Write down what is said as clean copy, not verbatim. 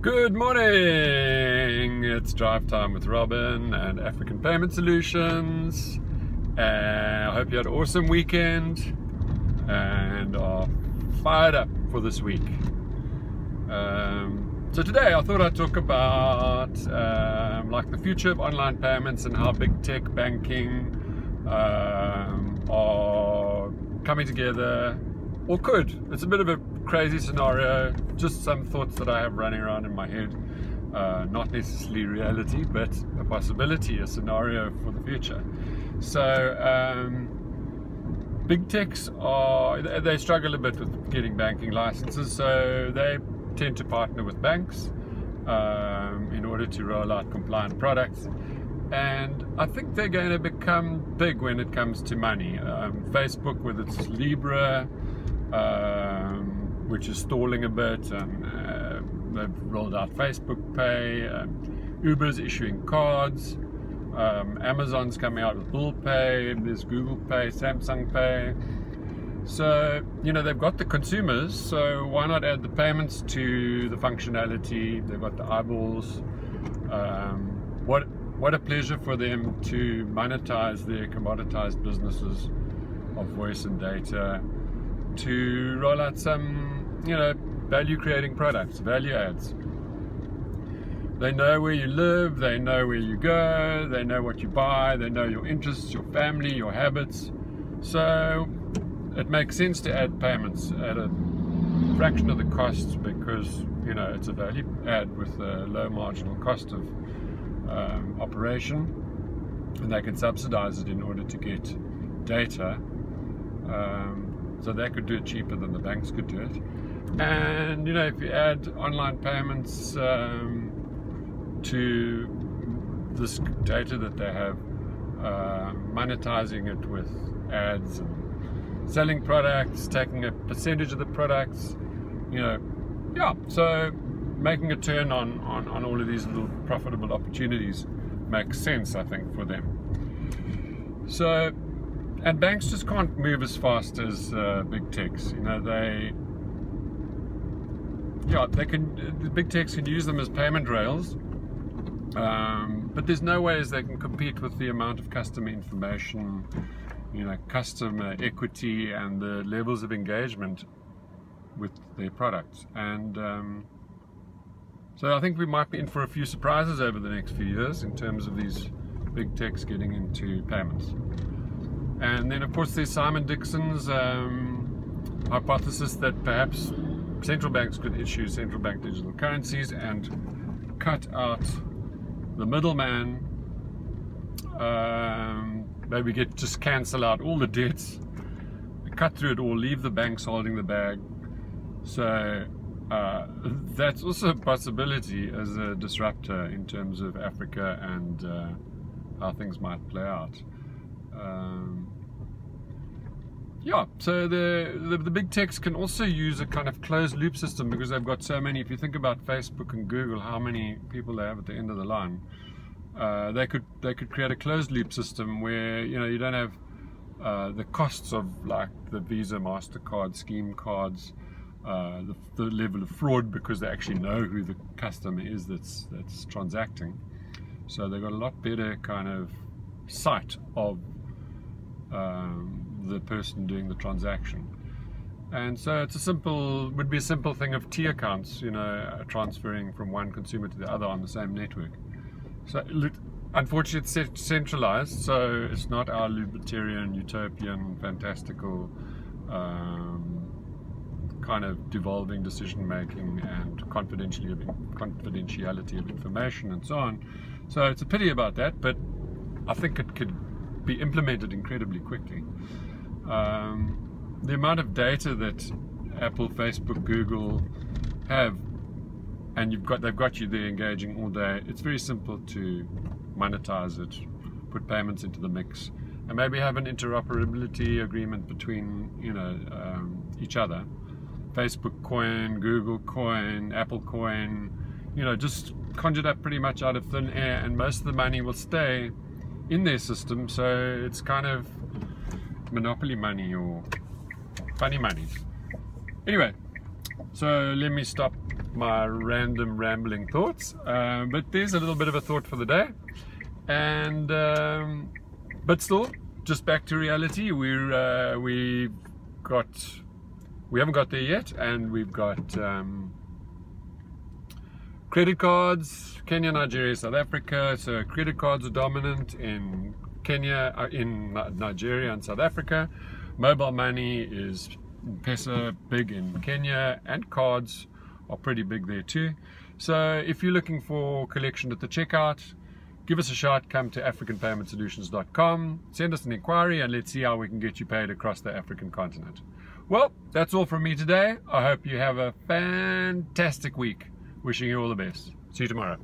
Good morning! It's drive time with Robin and African Payment Solutions. I hope you had an awesome weekend and are fired up for this week. So today I thought I'd talk about like the future of online payments and how big tech banking are coming together, or could. It's a bit of a crazy scenario, just some thoughts that I have running around in my head, not necessarily reality, but a possibility, a scenario for the future. So big techs they struggle a bit with getting banking licenses, so they tend to partner with banks in order to roll out compliant products. And I think they're going to become big when it comes to money. Facebook with its Libra, which is stalling a bit, and they've rolled out Facebook Pay, Uber's issuing cards, Amazon's coming out with Bill Pay, there's Google Pay, Samsung Pay. So, you know, they've got the consumers, so why not add the payments to the functionality? They've got the eyeballs. What a pleasure for them to monetize their commoditized businesses of voice and data, to roll out some, you know, value creating products, value adds. They know where you live, they know where you go, they know what you buy, they know your interests, your family, your habits. So it makes sense to add payments at a fraction of the cost, because, you know, it's a value add with a low marginal cost of operation, and they can subsidize it in order to get data. So they could do it cheaper than the banks could do it. And, you know, if you add online payments to this data that they have, monetizing it with ads and selling products, taking a percentage of the products, you know, yeah, so making a turn on all of these little profitable opportunities makes sense, I think, for them. So, and banks just can't move as fast as big techs. You know, the big techs can use them as payment rails, but there's no ways they can compete with the amount of customer information, you know, customer equity, and the levels of engagement with their products. And so I think we might be in for a few surprises over the next few years in terms of these big techs getting into payments. And then, of course, there's Simon Dixon's hypothesis that perhaps central banks could issue central bank digital currencies and cut out the middleman, maybe just cancel out all the debts, cut through it all, leave the banks holding the bag. So that's also a possibility as a disruptor in terms of Africa and how things might play out. Yeah, so the big techs can also use a kind of closed loop system, because they've got so many. If you think about Facebook and Google, how many people they have at the end of the line, they could create a closed loop system where, you know, you don't have the costs of like the Visa, MasterCard, scheme cards, the level of fraud, because they actually know who the customer is that's transacting. So they've got a lot better kind of sight of the person doing the transaction. And so it's would be a simple thing of T accounts, you know, transferring from one consumer to the other on the same network. So unfortunately it's centralized, so it's not our libertarian, utopian, fantastical kind of devolving decision making and confidentiality of information and so on. So it's a pity about that, but I think it could be implemented incredibly quickly. The amount of data that Apple, Facebook, Google have, and they've got you there engaging all day, it's very simple to monetize it, put payments into the mix, and maybe have an interoperability agreement between, you know, each other. Facebook coin, Google coin, Apple coin, you know, just conjured up pretty much out of thin air, and most of the money will stay in their system. So it's kind of monopoly money or funny money. Anyway, so let me stop my random rambling thoughts, but there's a little bit of a thought for the day. And but still, just back to reality. We haven't got there yet, and we've got credit cards, Kenya, Nigeria, South Africa. So credit cards are dominant in Kenya, in Nigeria and South Africa. Mobile money is M-Pesa big in Kenya, and cards are pretty big there too. So if you're looking for collection at the checkout, give us a shout. Come to africanpaymentsolutions.com, send us an inquiry, and let's see how we can get you paid across the African continent. Well, that's all from me today. I hope you have a fantastic week. Wishing you all the best. See you tomorrow.